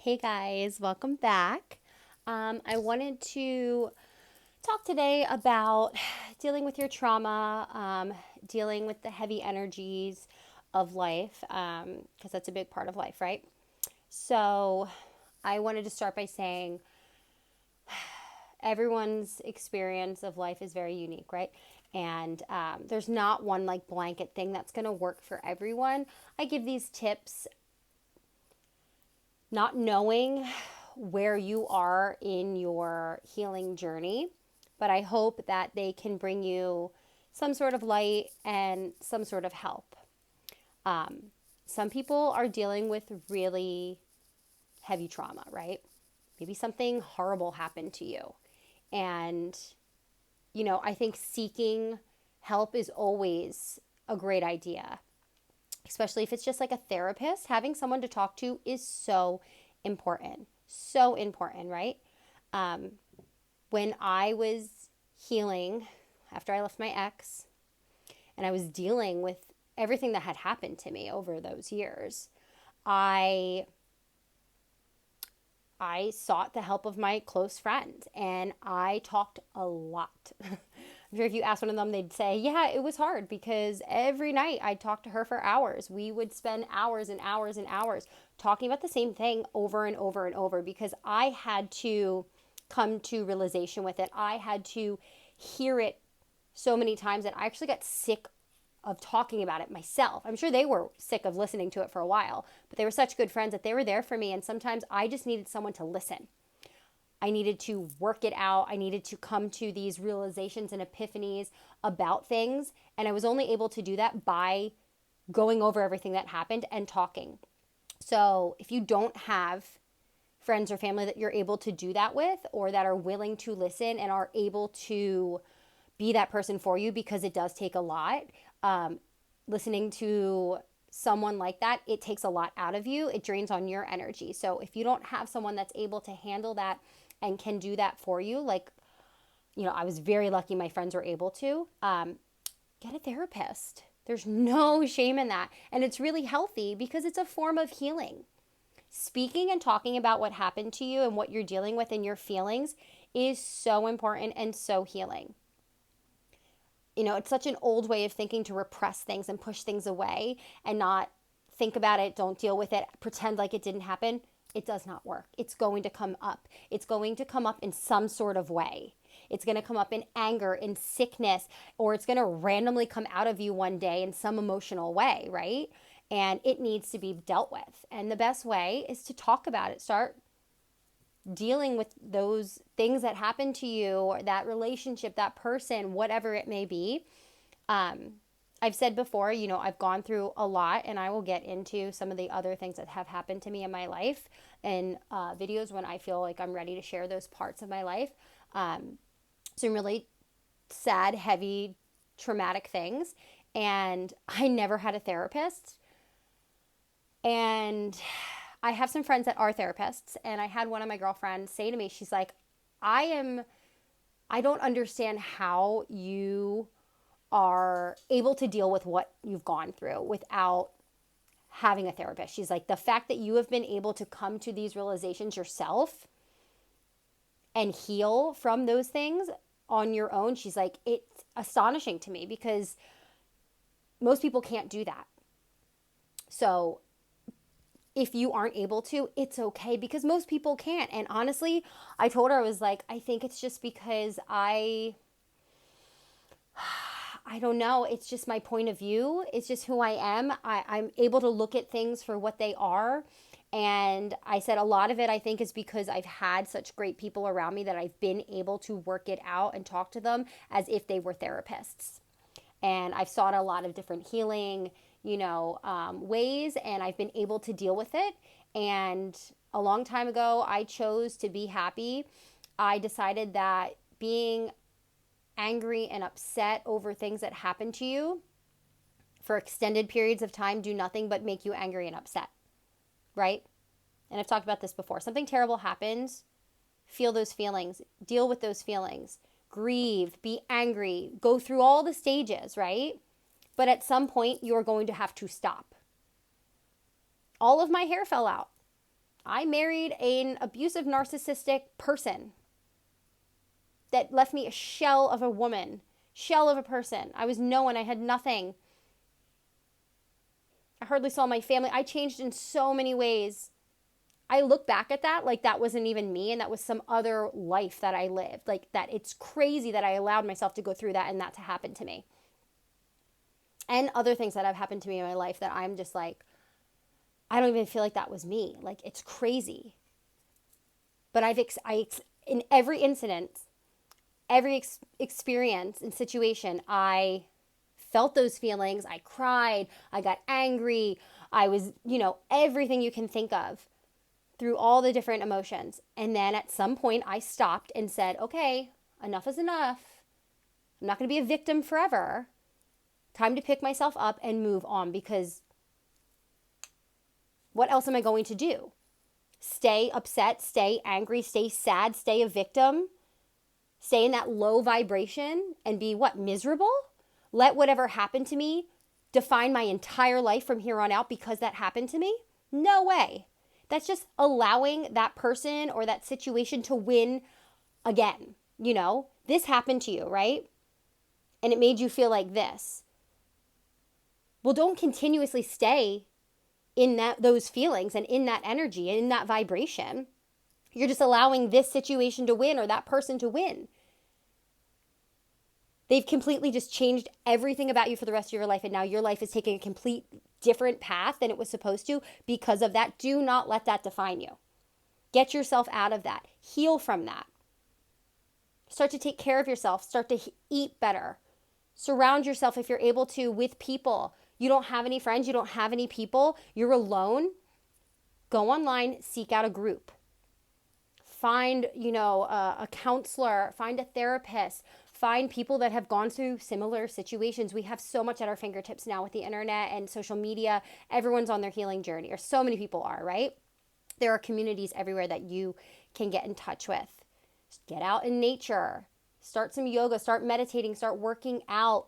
Hey guys, welcome back. I wanted to talk today about dealing with your trauma, dealing with the heavy energies of life, because that's a big part of life, right? So, I wanted to start by saying everyone's experience of life is very unique, right? And there's not one like blanket thing that's going to work for everyone. I give these tips not knowing where you are in your healing journey, but I hope that they can bring you some sort of light and some sort of help. Some people are dealing with really heavy trauma, right? Maybe something horrible happened to you. And, I think seeking help is always a great idea, especially if it's just like a therapist. Having someone to talk to is so important. So important, right? When I was healing after I left my ex and I was dealing with everything that had happened to me over those years, I I sought the help of my close friend and I talked a lot. I'm sure if you ask one of them, they'd say, yeah, it was hard because every night I'd talk to her for hours. We would spend hours and hours and hours talking about the same thing over and over and over because I had to come to realization with it. I had to hear it so many times that I actually got sick of talking about it myself. I'm sure they were sick of listening to it for a while, but they were such good friends that they were there for me. And sometimes I just needed someone to listen. I needed to work it out. I needed to come to these realizations and epiphanies about things. And I was only able to do that by going over everything that happened and talking. So if you don't have friends or family that you're able to do that with or that are willing to listen and are able to be that person for you, because it does take a lot, listening to someone like that, it takes a lot out of you. It drains on your energy. So if you don't have someone that's able to handle that and can do that for you, like, I was very lucky my friends were able to, get a therapist. There's no shame in that. And it's really healthy because it's a form of healing. Speaking and talking about what happened to you and what you're dealing with and your feelings is so important and so healing. It's such an old way of thinking to repress things and push things away and not think about it, don't deal with it, pretend like it didn't happen. It does not work. It's going to come up. It's going to come up in some sort of way. It's going to come up in anger, in sickness, or it's going to randomly come out of you one day in some emotional way, right? And it needs to be dealt with. And the best way is to talk about it. Start dealing with those things that happen to you, or that relationship, that person, whatever it may be. I've said before, I've gone through a lot, and I will get into some of the other things that have happened to me in my life in videos when I feel like I'm ready to share those parts of my life. Some really sad, heavy, traumatic things. And I never had a therapist. And I have some friends that are therapists, and I had one of my girlfriends say to me, she's like, I don't understand how you are able to deal with what you've gone through without having a therapist. She's like, the fact that you have been able to come to these realizations yourself and heal from those things on your own, she's like, it's astonishing to me because most people can't do that. So if you aren't able to, it's okay because most people can't. And honestly, I told her, I was like, I think it's just because I don't know. It's just my point of view. It's just who I am. I'm able to look at things for what they are. And I said a lot of it, I think, is because I've had such great people around me that I've been able to work it out and talk to them as if they were therapists. And I've sought a lot of different healing, ways, and I've been able to deal with it. And a long time ago, I chose to be happy. I decided that being angry and upset over things that happen to you for extended periods of time do nothing but make you angry and upset, right? And I've talked about this before. Something terrible happens, feel those feelings, deal with those feelings, grieve, be angry, go through all the stages, right? But at some point, you're going to have to stop. All of my hair fell out. I married an abusive, narcissistic person that left me a shell of a woman, shell of a person. I was no one. I had nothing. I hardly saw my family. I changed in so many ways. I look back at that like that wasn't even me and that was some other life that I lived. Like that it's crazy that I allowed myself to go through that and that to happen to me. And other things that have happened to me in my life that I'm just like, I don't even feel like that was me. Like it's crazy. But in every incident, every experience and situation, I felt those feelings. I cried. I got angry. I was, everything you can think of through all the different emotions. And then at some point I stopped and said, okay, enough is enough. I'm not going to be a victim forever. Time to pick myself up and move on, because what else am I going to do? Stay upset, stay angry, stay sad, stay a victim, stay in that low vibration and be what? Miserable? Let whatever happened to me define my entire life from here on out because that happened to me? No way. That's just allowing that person or that situation to win again. This happened to you, right? And it made you feel like this. Well, don't continuously stay in those feelings and in that energy and in that vibration. You're just allowing this situation to win or that person to win. They've completely just changed everything about you for the rest of your life, and now your life is taking a complete different path than it was supposed to because of that. Do not let that define you. Get yourself out of that. Heal from that. Start to take care of yourself. Start to eat better. Surround yourself, if you're able to, with people. You don't have any friends. You don't have any people. You're alone. Go online. Seek out a group. Find, a counselor. Find a therapist. Find people that have gone through similar situations. We have so much at our fingertips now with the internet and social media. Everyone's on their healing journey, or so many people are, right? There are communities everywhere that you can get in touch with. Just get out in nature. Start some yoga. Start meditating. Start working out.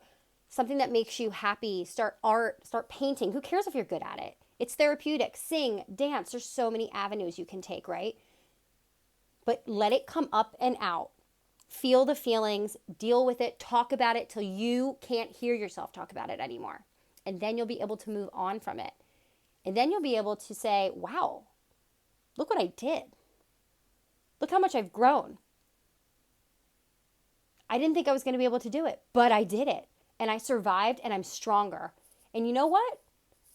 Something that makes you happy. Start art. Start painting. Who cares if you're good at it? It's therapeutic. Sing, dance. There's so many avenues you can take, right? But let it come up and out. Feel the feelings, deal with it, talk about it till you can't hear yourself talk about it anymore. And then you'll be able to move on from it. And then you'll be able to say, wow, look what I did. Look how much I've grown. I didn't think I was going to be able to do it, but I did it. And I survived, and I'm stronger. And you know what?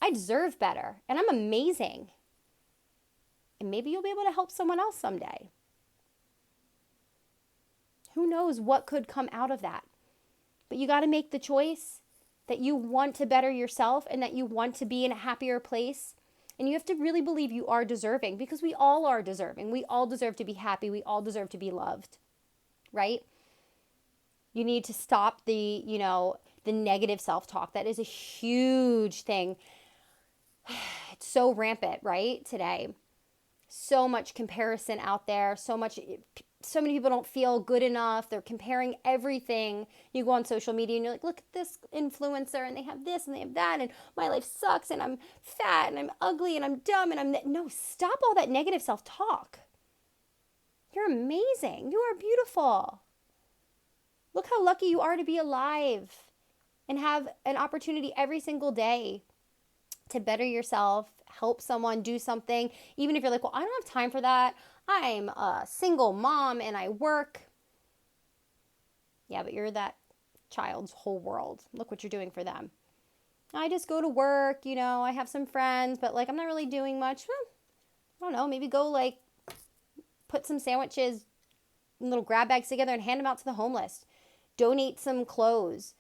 I deserve better, and I'm amazing. And maybe you'll be able to help someone else someday. Who knows what could come out of that? But you got to make the choice that you want to better yourself and that you want to be in a happier place. And you have to really believe you are deserving, because we all are deserving. We all deserve to be happy. We all deserve to be loved, right? You need to stop the negative self-talk. That is a huge thing. It's so rampant, right? Today. So much comparison out there. So many people don't feel good enough. They're comparing everything. You go on social media and you're like, look at this influencer and they have this and they have that and my life sucks and I'm fat and I'm ugly and I'm dumb and no, stop all that negative self-talk. You're amazing. You are beautiful. Look how lucky you are to be alive and have an opportunity every single day to better yourself, help someone, do something. Even if you're like, well, I don't have time for that. I'm a single mom and I work. Yeah, but you're that child's whole world. Look what you're doing for them. I just go to work, I have some friends, but I'm not really doing much. I don't know, maybe go put some sandwiches in little grab bags together and hand them out to the homeless. Donate some clothes.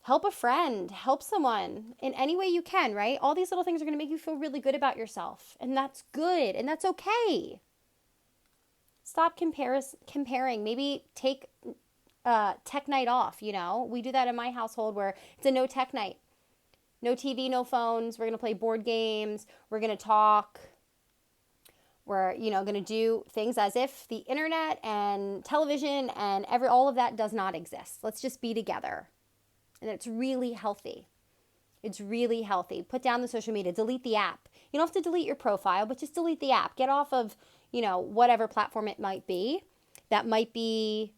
Help a friend, help someone in any way you can, right? All these little things are going to make you feel really good about yourself. And that's good. And that's okay. Stop comparing. Maybe take tech night off, We do that in my household where it's a no tech night. No TV, no phones. We're going to play board games. We're going to talk. We're, going to do things as if the internet and television and all of that does not exist. Let's just be together. And it's really healthy. It's really healthy. Put down the social media, delete the app. You don't have to delete your profile, but just delete the app. Get off of, whatever platform it might be that might be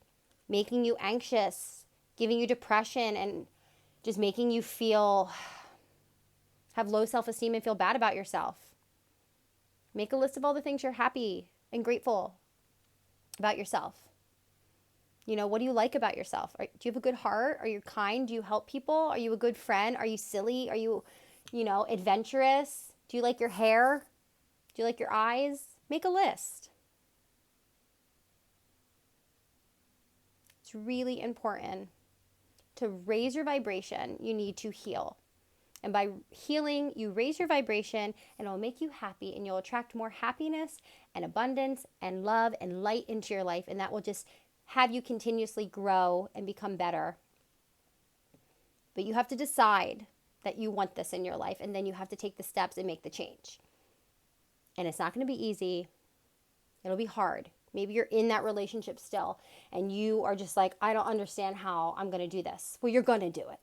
making you anxious, giving you depression, and just making you have low self-esteem and feel bad about yourself. Make a list of all the things you're happy and grateful about yourself. What do you like about yourself? Do you have a good heart? Are you kind? Do you help people? Are you a good friend? Are you silly? Are you, adventurous? Do you like your hair? Do you like your eyes? Make a list. It's really important to raise your vibration. You need to heal. And by healing, you raise your vibration and it'll make you happy, and you'll attract more happiness and abundance and love and light into your life. And that will just have you continuously grow and become better. But you have to decide that you want this in your life, and then you have to take the steps and make the change. And it's not going to be easy. It'll be hard. Maybe you're in that relationship still and you are just like, I don't understand how I'm going to do this. Well, you're going to do it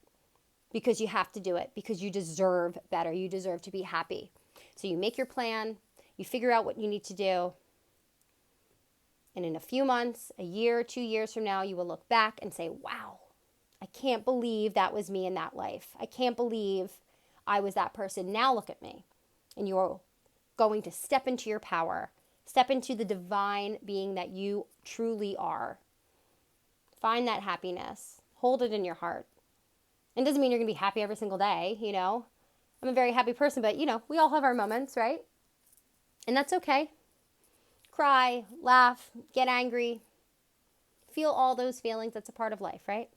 because you have to do it, because you deserve better. You deserve to be happy. So you make your plan, you figure out what you need to do. And in a few months, a year, 2 years from now, you will look back and say, wow, I can't believe that was me in that life. I can't believe I was that person. Now look at me. And you're going to step into your power. Step into the divine being that you truly are. Find that happiness. Hold it in your heart. It doesn't mean you're going to be happy every single day, I'm a very happy person, but, we all have our moments, right? And that's okay. Cry, laugh, get angry. Feel all those feelings. That's a part of life, right?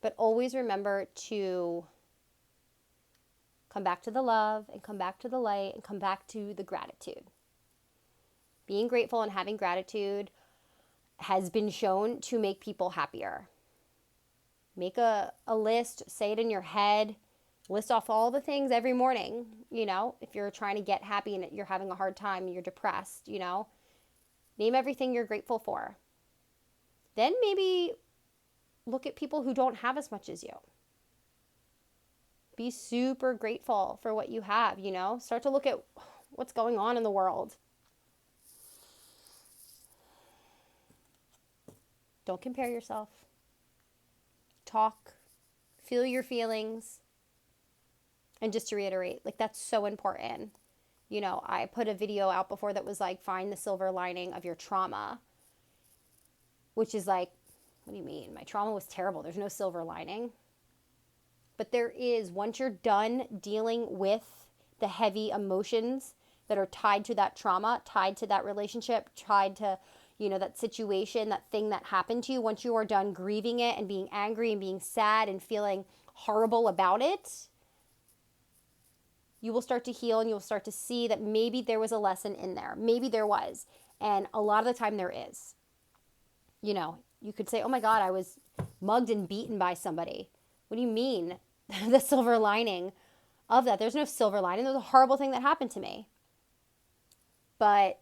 But always remember to come back to the love and come back to the light and come back to the gratitude. Being grateful and having gratitude has been shown to make people happier. Make a list, say it in your head, list off all the things every morning, if you're trying to get happy and you're having a hard time and you're depressed, name everything you're grateful for. Then maybe look at people who don't have as much as you. Be super grateful for what you have, Start to look at what's going on in the world. Don't compare yourself. Talk. Feel your feelings. And just to reiterate, that's so important. I put a video out before that was find the silver lining of your trauma. Which is what do you mean? My trauma was terrible. There's no silver lining. But there is, once you're done dealing with the heavy emotions that are tied to that trauma, tied to that relationship, tied to that situation, that thing that happened to you, once you are done grieving it and being angry and being sad and feeling horrible about it, you will start to heal and you'll start to see that maybe there was a lesson in there. Maybe there was. And a lot of the time there is. You could say, oh my God, I was mugged and beaten by somebody. What do you mean? The silver lining of that. There's no silver lining. There was a horrible thing that happened to me. But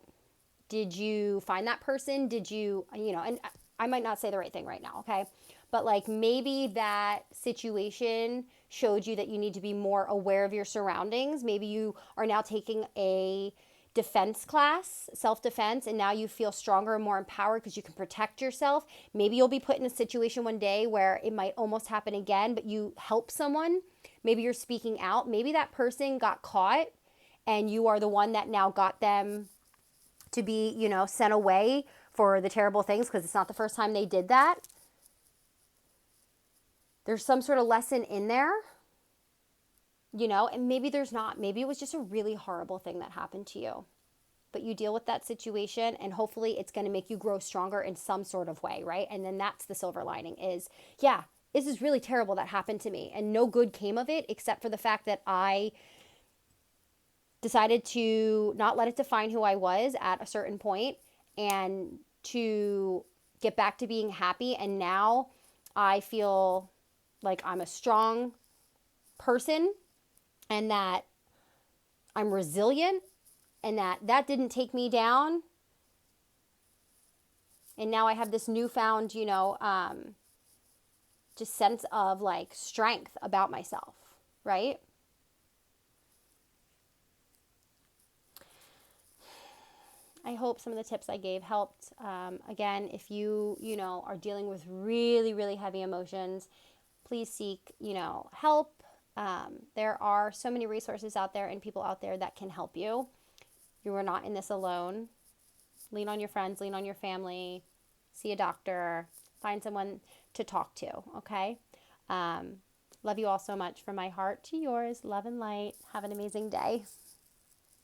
did you find that person? Did you, and I might not say the right thing right now, okay? But maybe that situation showed you that you need to be more aware of your surroundings. Maybe you are now taking a defense class, self-defense, and now you feel stronger and more empowered because you can protect yourself. Maybe you'll be put in a situation one day where it might almost happen again, but you help someone. Maybe you're speaking out. Maybe that person got caught and you are the one that now got them to be, sent away for the terrible things because it's not the first time they did that. There's some sort of lesson in there, and maybe there's not. Maybe it was just a really horrible thing that happened to you. But you deal with that situation and hopefully it's going to make you grow stronger in some sort of way, right? And then that's the silver lining is, yeah, this is really terrible that happened to me and no good came of it except for the fact that I decided to not let it define who I was at a certain point and to get back to being happy. And now I feel like I'm a strong person and that I'm resilient and that didn't take me down. And now I have this newfound, just sense of strength about myself. right? I hope some of the tips I gave helped. Again, if you are dealing with really, really heavy emotions, please seek, help. There are so many resources out there and people out there that can help you. You are not in this alone. Lean on your friends, lean on your family, see a doctor, find someone to talk to, okay? Love you all so much. From my heart to yours, love and light. Have an amazing day.